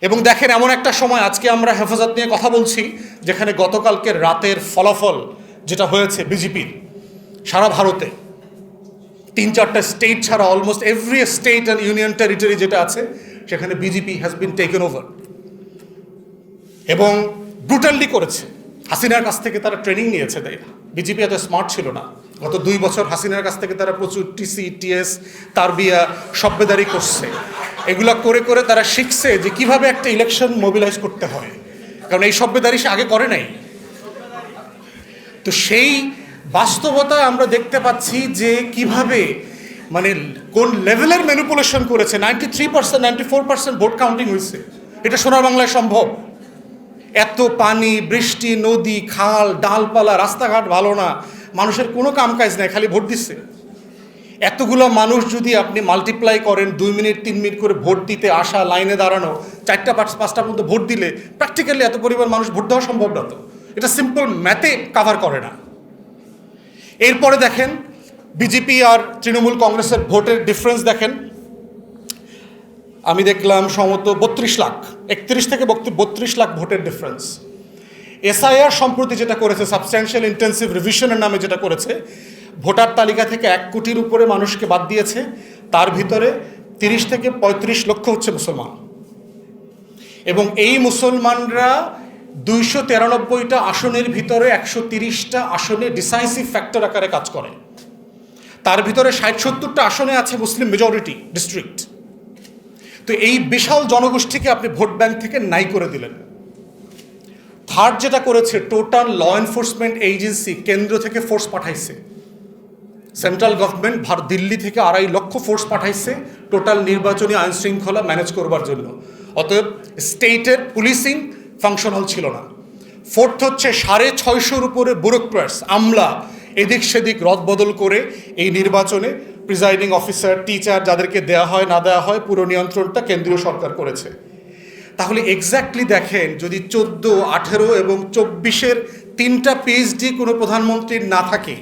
এবং দেখেন, এমন একটা সময় আজকে আমরা হেফাজত নিয়ে কথা বলছি, যেখানে গতকালকের রাতের ফলাফল যেটা হয়েছে বিজেপির সারা ভারতে 3-4টা স্টেট ছাড়া almost every state and union territory যেটা আছে সেখানে BJP has been taken over এবং ব্রুটালি করেছে। হাসিনার কাছ থেকে তারা ট্রেনিং নিয়েছে। বিজেপি এত স্মার্ট ছিল না। গত 2 বছর হাসিনার কাছ থেকে তারা প্রচুর টিসি, টিএস, তারবিয়া, সব্বেদারি করছে। এগুলা করে করে তারা শিখছে যে কিভাবে একটা ইলেকশন মোবিলাইজ করতে হয়, কারণ এই সব্বেদারি সে আগে করে নাই। তো সেই বাস্তবতা আমরা দেখতে পাচ্ছি যে কিভাবে মানে কোন লেভেলের ম্যানিপুলেশন করেছে। 93%, 94% ভোট কাউন্টিং হয়েছে। এটা সোনার বাংলায় সম্ভব? এত পানি, বৃষ্টি, নদী, খাল, ডালপালা, রাস্তাঘাট ভালো না, মানুষের কোনো কাম কাজ নাই, খালি ভোট দিচ্ছে। এতগুলো মানুষ যদি আপনি মাল্টিপ্লাই করেন, 2 মিনিট 3 মিনিট করে ভোট দিতে আসা, লাইনে দাঁড়ানো, 4টা 5টা পর্যন্ত ভোট দিলে প্র্যাকটিক্যালি এত পরিমাণ মানুষ ভোট দেওয়া সম্ভব না। তো এটা সিম্পল ম্যাথে কাভার করে না। এরপরে দেখেন বিজেপি আর তৃণমূল কংগ্রেসের ভোটের ডিফারেন্স দেখেন। আমি দেখলাম সম্ভবত 32 লাখ, 31 থেকে 32 লাখ ভোটের ডিফারেন্স। এসআইআর সম্প্রতি যেটা করেছে, সাবস্ট্যান্সিয়াল ইন্টেন্সিভ রিভিশনের নামে যেটা করেছে, ভোটার তালিকা থেকে 1 কোটির উপরে মানুষকে বাদ দিয়েছে। তার ভিতরে 30 থেকে 35 লক্ষ হচ্ছে মুসলমান, এবং এই মুসলমানরা 293টা আসনের ভিতরে 130টা আসনে ডিসাইসিভ ফ্যাক্টর আকারে কাজ করে। তার ভিতরে 60-70টা আসনে আছে মুসলিম মেজরিটি ডিস্ট্রিক্ট। তো এই বিশাল জনগোষ্ঠীকে আপনি ভোট ব্যাংক থেকে নাই করে দিলেন। থার্ড যেটা করেছে, টোটাল ল এনফোর্সমেন্ট এজেন্সি কেন্দ্র থেকে ফোর্স পাঠাইছে। সেন্ট্রাল গভর্নমেন্ট দিল্লি থেকে 2.5 লক্ষ ফোর্স পাঠাইছে টোটাল নির্বাচনী আইন শৃঙ্খলা ম্যানেজ করবার জন্য। অতএব স্টেটের পুলিশিং ফাংশনাল ছিল না। ফোর্থ হচ্ছে 650-র উপরে ব্যুরোক্র্যাটস, আমলা এদিক সেদিক রদবদল করে এই নির্বাচনে প্রিজাইডিং অফিসার, টিচার যাদেরকে দেওয়া হয় না দেওয়া হয়, পুরো নিয়ন্ত্রণটা কেন্দ্রীয় সরকার করেছে। তাহলে এক্স্যাক্টলি দেখেন, যদি 14, 18 এবং 24-এর 3টা পিএইচডি কোনো প্রধানমন্ত্রীর না থাকে,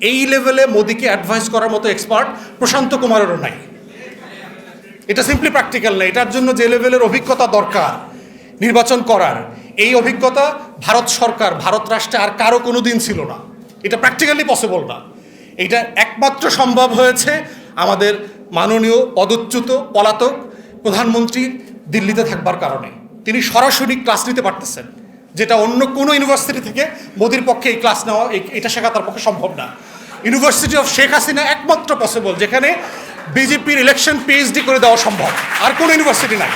এই লেভেলে মোদিকে অ্যাডভাইস করার মতো এক্সপার্ট প্রশান্ত কুমারেরও নাই। এটা সিম্পলি প্র্যাকটিক্যাল না। এটার জন্য যে লেভেলের অভিজ্ঞতা দরকার নির্বাচন করার, এই অভিজ্ঞতা ভারত সরকার, ভারত রাষ্ট্রে আর কারো কোনো দিন ছিল না। এটা প্র্যাকটিক্যালি পসিবল না। এটা একমাত্র সম্ভব হয়েছে আমাদের মাননীয় পদচ্যুত পলাতক প্রধানমন্ত্রী দিল্লিতে থাকবার কারণে। তিনি সরাসরি ক্লাস নিতে পারতেছেন, যেটা অন্য কোনো ইউনিভার্সিটি থেকে মোদির পক্ষে এই ক্লাস নেওয়া, এটা শেখা তার পক্ষে সম্ভব না। ইউনিভার্সিটি অফ শেখ হাসিনা একমাত্র পসিবল, যেখানে বিজেপির ইলেকশন পিএইচডি করে দেওয়া সম্ভব, আর কোনো ইউনিভার্সিটি নাই।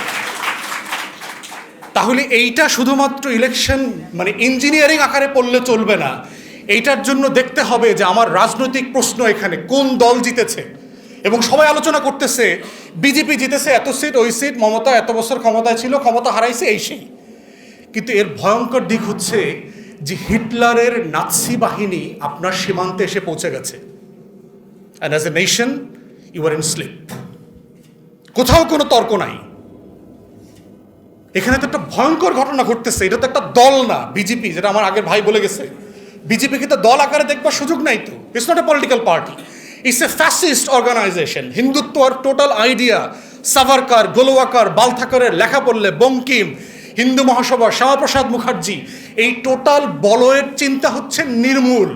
তাহলে এইটা শুধুমাত্র ইলেকশন মানে ইঞ্জিনিয়ারিং আকারে পড়লে চলবে না। এইটার জন্য দেখতে হবে যে আমার রাজনৈতিক প্রশ্ন এখানে কোন দল জিতেছে, এবং সবাই আলোচনা করতেছে বিজেপি জিতেছে এত সিট, ওই সিট, মমতা এত বছর ক্ষমতায় ছিল, ক্ষমতা হারাইছে, এই সেই। কিন্তু এর ভয়ঙ্কর দিক হচ্ছে যে হিটলারের নাৎসি বাহিনী আপনার সীমান্তে এসে পৌঁছে গেছে। And as a nation you are in sleep. কোথাও কোনো তর্ক নাই। এখানে তো একটা ভয়ঙ্কর ঘটনা ঘটতেছে। এটা তো একটা দল না, বিজেপি, যেটা আমার আগের ভাই বলে গেছে। বিজেপিকে তো দল আকারে দেখবার সুযোগ নাই তো। It's not a political party, it's a fascist organisation. Hindutva আর টোটাল আইডিয়া সাভারকার, গোলওয়াকার, বালথাকারের লেখা পড়লে, বঙ্কিম, হিন্দু মহাসভা, শ্যামাপ্রসাদ মুখার্জি, এই টোটাল বলয়ের চিন্তা হচ্ছে নির্মূল,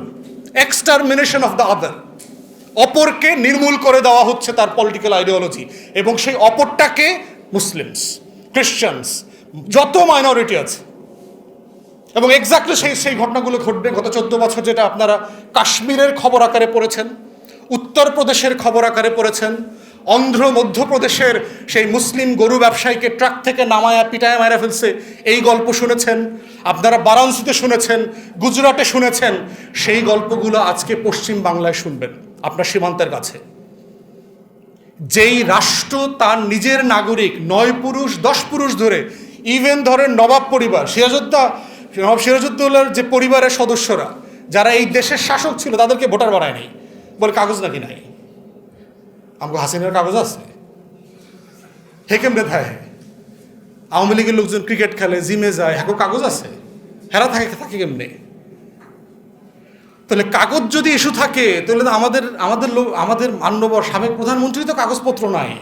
এক্সটারমিনেশন অফ দ্য আদার। অপরকে নির্মূল করে দেওয়া হচ্ছে তার পলিটিক্যাল আইডিওলজি, এবং সেই অপরটাকে মুসলিমস, খ্রিশ্চানস, যত মাইনরিটি আছে। এবং এক্স্যাক্টলি সেই ঘটনাগুলো ঘটবে। গত 14 বছর যেটা আপনারা কাশ্মীরের খবর আকারে পড়েছেন, উত্তরপ্রদেশের খবর আকারে পড়েছেন, মধ্যপ্রদেশের সেই মুসলিম গরু ব্যবসায়ীকে ট্রাক থেকে নামায়া পিটায় মারা ফেলছে, এই গল্প শুনেছেন আপনারা। বারাণসীতে শুনেছেন, গুজরাটে শুনেছেন। সেই গল্পগুলো আজকে পশ্চিম বাংলায় শুনবেন, আপনার সীমান্তের কাছে। যেই রাষ্ট্র তার নিজের নাগরিক 9 পুরুষ 10 পুরুষ ধরে, ইভেন ধরেন নবাব পরিবার, নবাব সিরাজউদ্দৌলার যে পরিবারের সদস্যরা যারা এই দেশের শাসক ছিল, তাদেরকে ভোটার বানায় নাই, বলে কাগজ নাকি নাই। আমাকে হাসিনার কাগজ আছে, হে কেমনে থাকে? আওয়ামী লীগের লোকজন ক্রিকেট খেলে, জিমে যায়, হ্যাঁ কাগজ আছে, হেরা থাকে কেমনে? তাহলে কাগজ যদি ইস্যু থাকে, তাহলে আমাদের মাননীয় সাবেক প্রধানমন্ত্রী তো কাগজপত্র নাই।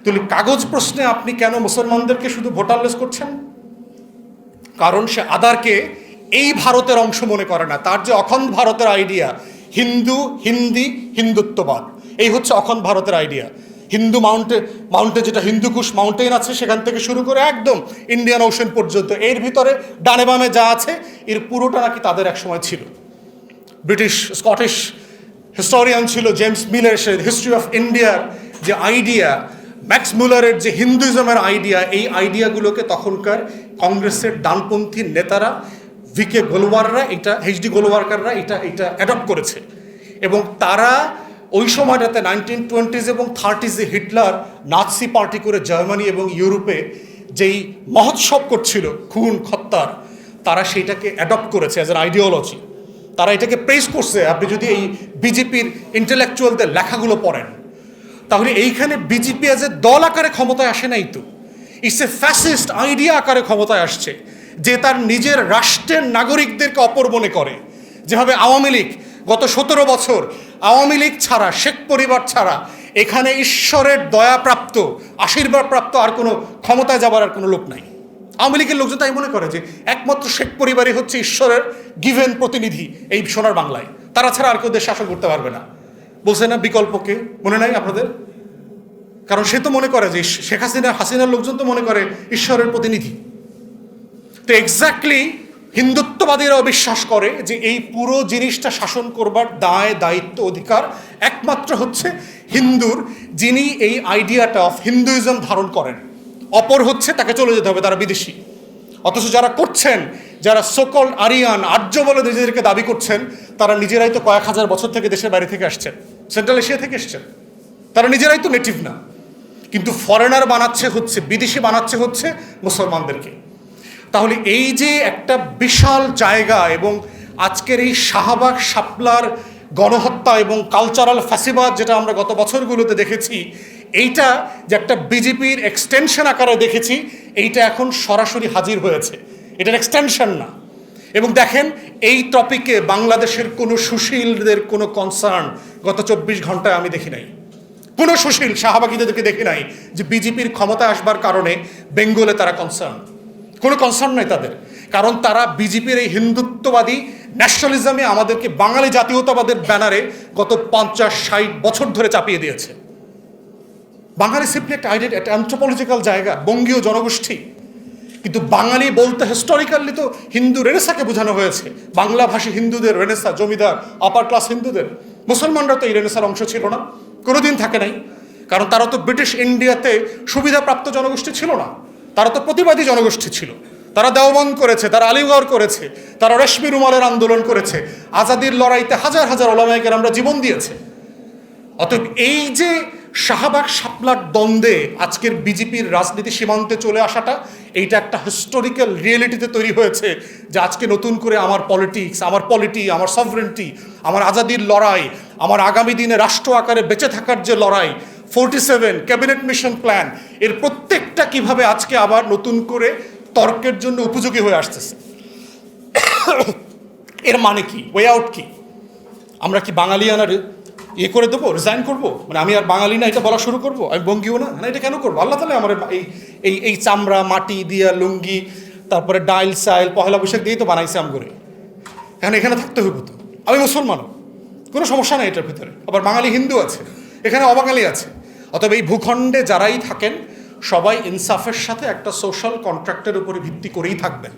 তো তাহলে কাগজ প্রশ্নে আপনি কেন মুসলমানদেরকে শুধু ভোটারলেস করছেন? কারণ সে আদারকে এই ভারতের অংশ মনে করে না। তার যে অখণ্ড ভারতের আইডিয়া, হিন্দু, হিন্দি, হিন্দুত্ববাদ, এই হচ্ছে অখণ্ড ভারতের আইডিয়া। হিন্দু মাউন্টে যেটা হিন্দুকুশ মাউন্টেন আছে, সেখান থেকে শুরু করে একদম ইন্ডিয়ান ওশেন পর্যন্ত, এর ভিতরে ডানে বামে যা আছে এর পুরোটা নাকি তাদের একসময় ছিল। ব্রিটিশ স্কটিশ হিস্টোরিয়ান ছিল James Miller, say history of ইন্ডিয়ার যে আইডিয়া, ম্যাক্স মুলারের যে হিন্দুইজমের আইডিয়া, এই আইডিয়াগুলোকে তখনকার কংগ্রেসের ডানপন্থী নেতারা, ভিকে গোলওয়াররা, এইচডি গোলওয়ারকাররা এটা অ্যাডপ্ট করেছে। এবং তারা ওই সময়টাতে 1920s এবং 30s হিটলার নাৎসি পার্টি করে জার্মানি এবং ইউরোপে যেই মহোৎসব করছিল খুন খত্তার, তারা সেইটাকে অ্যাডপ্ট করেছে অ্যাজ অ্যান আইডিওলজি। তারা এটাকে প্রেস করছে। আপনি যদি এই বিজেপির ইন্টেলেকচুয়ালদের লেখাগুলো পড়েন, তাহলে এইখানে বিজেপি অ্যাজ এ দল আকারে ক্ষমতায় আসে নাই তো, ইটস এ ফ্যাসিস্ট আইডিয়া আকারে ক্ষমতায় আসছে, যে তার নিজের রাষ্ট্রের নাগরিকদেরকে অপর মনে করে। যেভাবে আওয়ামী লীগ গত 17 বছর, আওয়ামী লীগ ছাড়া, শেখ পরিবার ছাড়া এখানে ঈশ্বরের দয়াপ্রাপ্ত, আশীর্বাদপ্রাপ্ত আর কোনো ক্ষমতায় যাবার আর কোনো লোক নাই। আওয়ামী লীগের লোকজন তাই মনে করে যে একমাত্র শেখ পরিবারই হচ্ছে ঈশ্বরের গিভেন প্রতিনিধি এই সোনার বাংলায়, তারা ছাড়া আর কেউ দেশ শাসন করতে পারবে না। বলছে না বিকল্পকে, মনে নাই আপনাদের? কারণ সে তো মনে করে যে শেখ হাসিনার লোকজন তো মনে করে ঈশ্বরের প্রতিনিধি। তো এক্স্যাক্টলি হিন্দুত্ববাদীরাও বিশ্বাস করে যে এই পুরো জিনিসটা শাসন করবার দায়, দায়িত্ব, অধিকার একমাত্র হচ্ছে হিন্দুর, যিনি এই আইডিয়াটা অফ হিন্দুইজম ধারণ করেন। অপর হচ্ছে তাকে চলে যেতে হবে, তারা বিদেশি। অথচ যারা করছেন, যারা সোকল আরিয়ান, আর্য বলে নিজেদেরকে দাবি করছেন, তারা নিজেরাই তো কয়েক হাজার বছর থেকে দেশের বাইরে থেকে আসছেন, সেন্ট্রাল এশিয়া থেকে এসছেন। তারা নিজেরাই তো নেটিভ না, কিন্তু ফরেনার বানাচ্ছে হচ্ছে, বিদেশি বানাচ্ছে হচ্ছে মুসলমানদেরকে। তাহলে এই যে একটা বিশাল জায়গা, এবং আজকের এই শাহবাগ শাপলার গণহত্যা এবং কালচারাল ফ্যাসিবাদ যেটা আমরা গত বছরগুলোতে দেখেছি, এইটা যে একটা বিজেপির এক্সটেনশন আকারে দেখেছি, এইটা এখন সরাসরি হাজির হয়েছে, এটার এক্সটেনশন না। এবং দেখেন এই টপিকে বাংলাদেশের কোনো সুশীলদের কোনো কনসার্ন গত 24 ঘন্টায় আমি দেখি নাই। কোনো সুশীল শাহবাগীদেরকে দেখি নাই যে বিজেপির ক্ষমতায় আসবার কারণে বেঙ্গলে তারা কনসার্ন, কোনো কনসার্ন নাই তাদের। কারণ তারা বিজেপির এই হিন্দুত্ববাদী ন্যাশনালিজমে আমাদেরকে বাঙালি জাতীয়তাবাদের ব্যানারে গত 50-60 বছর ধরে চাপিয়ে দিয়েছে। বাঙালি সিম্পলি একটা একটা অ্যান্থ্রোপোলজিক্যাল জায়গা, বঙ্গীয় জনগোষ্ঠী। কিন্তু বাঙালি বলতে হিস্টোরিক্যালি তো হিন্দু রেনেসাকে বোঝানো হয়েছে, বাংলাভাষী হিন্দুদের রেনেসা, জমিদার, আপার ক্লাস হিন্দুদের। মুসলমানরা তো এই রেনেসার অংশ ছিল না, কোনোদিন থাকে নাই। কারণ তারা তো ব্রিটিশ ইন্ডিয়াতে সুবিধাপ্রাপ্ত জনগোষ্ঠী ছিল না, তারা তো প্রতিবাদী জনগোষ্ঠী ছিল। তারা দেওবন্দ করেছে, তারা আলিগড় করেছে, তারা রেশমি রুমালের আন্দোলন করেছে, আজাদির লড়াইতে হাজার হাজার ওলামায়ে কেরামরা জীবন দিয়েছে। অতএব এই যে শাহবাগ শাপলার দ্বন্দ্বে আজকের বিজেপির রাজনীতি সীমান্তে চলে আসাটা, এইটা একটা হিস্টোরিক্যাল রিয়েলিটিতে তৈরি হয়েছে যে আজকে নতুন করে আমার পলিটিক্স, আমার পলিটি, আমার সভরেন্টি, আমার আজাদির লড়াই, আমার আগামী দিনে রাষ্ট্র আকারে বেঁচে থাকার যে লড়াই, 47 ক্যাবিনেট মিশন প্ল্যান, এর প্রত্যেকটা কিভাবে আজকে আবার নতুন করে তর্কের জন্য উপযোগী হয়ে আসতেছে। এর মানে কি, ওয়ে আউট কি? আমরা কি বাঙালিয়ানার করে দেবো, রিজাইন করবো, মানে আমি আর বাঙালি না এটা বলা শুরু করবো, আমি বঙ্গীয় না, না এটা কেন করবো? আল্লাহ তাআলা আমার এই চামড়া, মাটি দিয়া, লুঙ্গি, তারপরে ডাইল সাইল, পহেলা বৈশাখ দিয়েই তো বানাইছে আম করে। এখানে থাকতে হইব তো। আমি মুসলমানও, কোনো সমস্যা নেই এটার ভিতরে। আবার বাঙালি হিন্দু আছে, এখানে অবাঙালি আছে। অতএব এই ভূখণ্ডে যারাই থাকেন সবাই ইনসাফের সাথে একটা সোশ্যাল কন্ট্রাক্টের উপরে ভিত্তি করেই থাকবেন।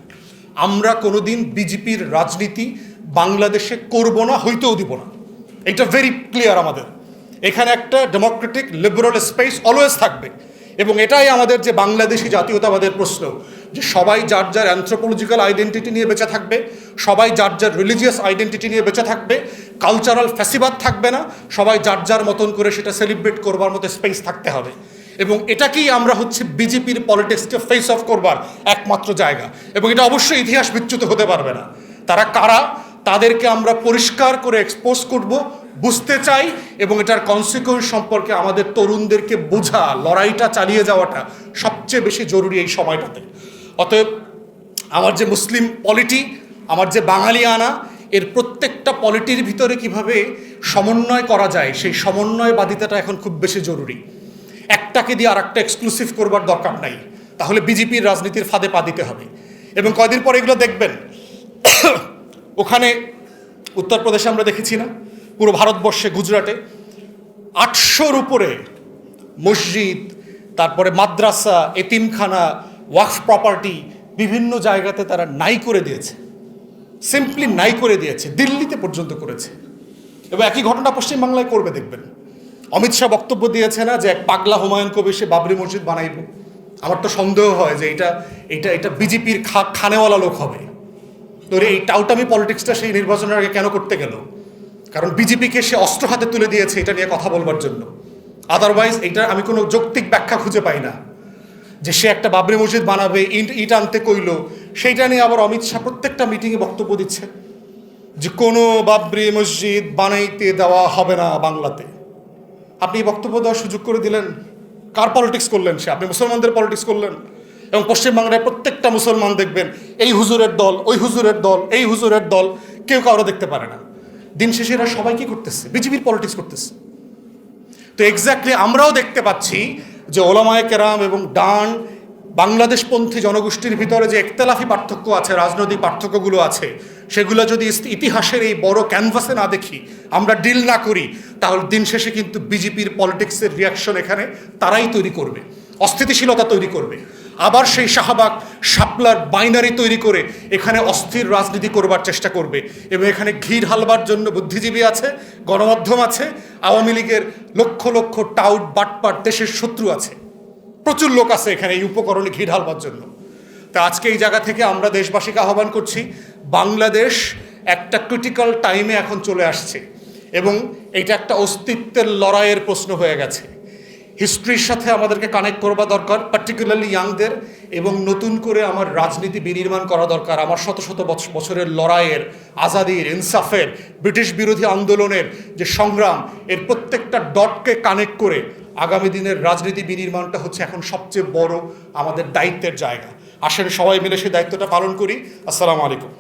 আমরা কোনোদিন বিজেপির রাজনীতি বাংলাদেশে করব না, হইতেও দিব না, এটা ভেরি ক্লিয়ার আমাদের। এখানে একটা ডেমোক্রেটিক লিবারাল স্পেস অলওয়েজ থাকবে। এবং এটাই আমাদের যে বাংলাদেশি জাতীয়তাবাদের প্রশ্ন, যে সবাই যার যার অ্যানথ্রোপোলজিক্যাল আইডেন্টিটি নিয়ে বেঁচে থাকবে, সবাই যার যার রিলিজিয়াস আইডেন্টিটি নিয়ে বেঁচে থাকবে, কালচারাল ফ্যাসিবাদ থাকবে না, সবাই যার যার মতন করে সেটা সেলিব্রেট করবার মতো স্পেস থাকতে হবে। এবং এটাকেই আমরা হচ্ছে বিজেপির পলিটিক্সকে ফেস অফ করবার একমাত্র জায়গা। এবং এটা অবশ্যই ইতিহাস বিচ্যুত হতে পারবে না। তারা কারা, তাদেরকে আমরা পরিষ্কার করে এক্সপোজ করব, বুঝতে চাই, এবং এটার কনসিকুয়েন্স সম্পর্কে আমাদের তরুণদেরকে বোঝা, লড়াইটা চালিয়ে যাওয়াটা সবচেয়ে বেশি জরুরি এই সময়টাতে। অতএব আমার যে মুসলিম পলিটি, আমার যে বাঙালিয়ানা, এর প্রত্যেকটা পলিটির ভিতরে কিভাবে সমন্বয় করা যায়, সেই সমন্বয়বাদিতাটা এখন খুব বেশি জরুরি। একটা একটাকে দিয়ে আর একটা এক্সক্লুসিভ করবার দরকার নাই, তাহলে বিজেপির রাজনীতির ফাঁদে পা দিতে হবে। এবং কয়দিন পরে এগুলো দেখবেন, ওখানে উত্তরপ্রদেশে আমরা দেখেছি না, পুরো ভারতবর্ষে গুজরাটে 800-র উপরে মসজিদ, তারপরে মাদ্রাসা, এতিমখানা, ওয়াকফ প্রপার্টি বিভিন্ন জায়গাতে তারা নাই করে দিয়েছে, সিম্পলি নাই করে দিয়েছে, দিল্লিতে পর্যন্ত করেছে। এবং একই ঘটনা পশ্চিমবাংলায় করবে দেখবেন। অমিত শাহ বক্তব্য দিয়েছে না যে এক পাগলা হুমায়ুন কবির সে বাবরি মসজিদ বানাইব। আমার তো সন্দেহ হয় যে এটা বিজেপির খানেওয়ালা লোক হবে। তো এই টাউটামি পলিটিক্সটা সেই নির্বাচনের আগে কেন করতে গেল? কারণ বিজেপিকে সে অস্ত্র হাতে তুলে দিয়েছে এটা নিয়ে কথা বলবার জন্য। আদারওয়াইজ এইটার আমি কোনো যৌক্তিক ব্যাখ্যা খুঁজে পাই না যে সে একটা বাবরি মসজিদ বানাবে, ইট আনতে কইল, সেইটা নিয়ে আবার অমিত শাহ প্রত্যেকটা মিটিংয়ে বক্তব্য দিচ্ছে যে কোনো বাবরি মসজিদ বানাইতে দেওয়া হবে না বাংলাতে। আপনি বক্তব্য দেওয়ার সুযোগ করে দিলেন, কার পলিটিক্স করলেন সে? আপনি মুসলমানদের পলিটিক্স করলেন। এবং পশ্চিমবাংলায় প্রত্যেকটা মুসলমান দেখবেন এই হুজুরের দল, ওই হুজুরের দল, এই হুজুরের দল, কেউ কারো দেখতে পারে না। দিন শেষে এরা সবাই কি করতেছে? বিজেপির পলিটিক্স করতেছে। তো এক্স্যাক্টলি আমরাও দেখতে পাচ্ছি যে ওলামায়ে কেরাম এবং ডান বাংলাদেশপন্থী জনগোষ্ঠীর ভিতরে যে একতলাফি পার্থক্য আছে, রাজনৈতিক পার্থক্যগুলো আছে, সেগুলো যদি ইতিহাসের এই বড় ক্যানভাসে না দেখি, আমরা ডিল না করি, তাহলে দিন শেষে কিন্তু বিজেপির পলিটিক্সের রিয়াকশন এখানে তারাই তৈরি করবে, অস্থিতিশীলতা তৈরি করবে। আবার সেই শাহবাগ শাপলার বাইনারি তৈরি করে এখানে অস্থির রাজনীতি করবার চেষ্টা করবে। এবং এখানে ঘি ঢালবার জন্য বুদ্ধিজীবী আছে, গণমাধ্যম আছে, আওয়ামী লীগের লক্ষ লক্ষ টাউট বাটপাট দেশের শত্রু আছে, প্রচুর লোক আছে এখানে এই উপকরণে ঘি ঢালবার জন্য। তা আজকে এই জায়গা থেকে আমরা দেশবাসীকে আহ্বান করছি, বাংলাদেশ একটা ক্রিটিক্যাল টাইমে এখন চলে আসছে এবং এটা একটা অস্তিত্বের লড়াইয়ের প্রশ্ন হয়ে গেছে। হিস্ট্রির সাথে আমাদেরকে কানেক্ট করবা দরকার, পার্টিকুলারলি ইয়াংদের, এবং নতুন করে আমার রাজনীতি বিনির্মাণ করা দরকার। আমার শত শত বছরের লড়াইয়ের, আজাদির, ইনসাফের, ব্রিটিশ বিরোধী আন্দোলনের যে সংগ্রাম, এর প্রত্যেকটা ডটকে কানেক্ট করে আগামী দিনের রাজনীতি বিনির্মাণটা হচ্ছে এখন সবচেয়ে বড় আমাদের দায়িত্বের জায়গা। আসলে সবাই মিলে সেই দায়িত্বটা পালন করি। আসসালামু আলাইকুম।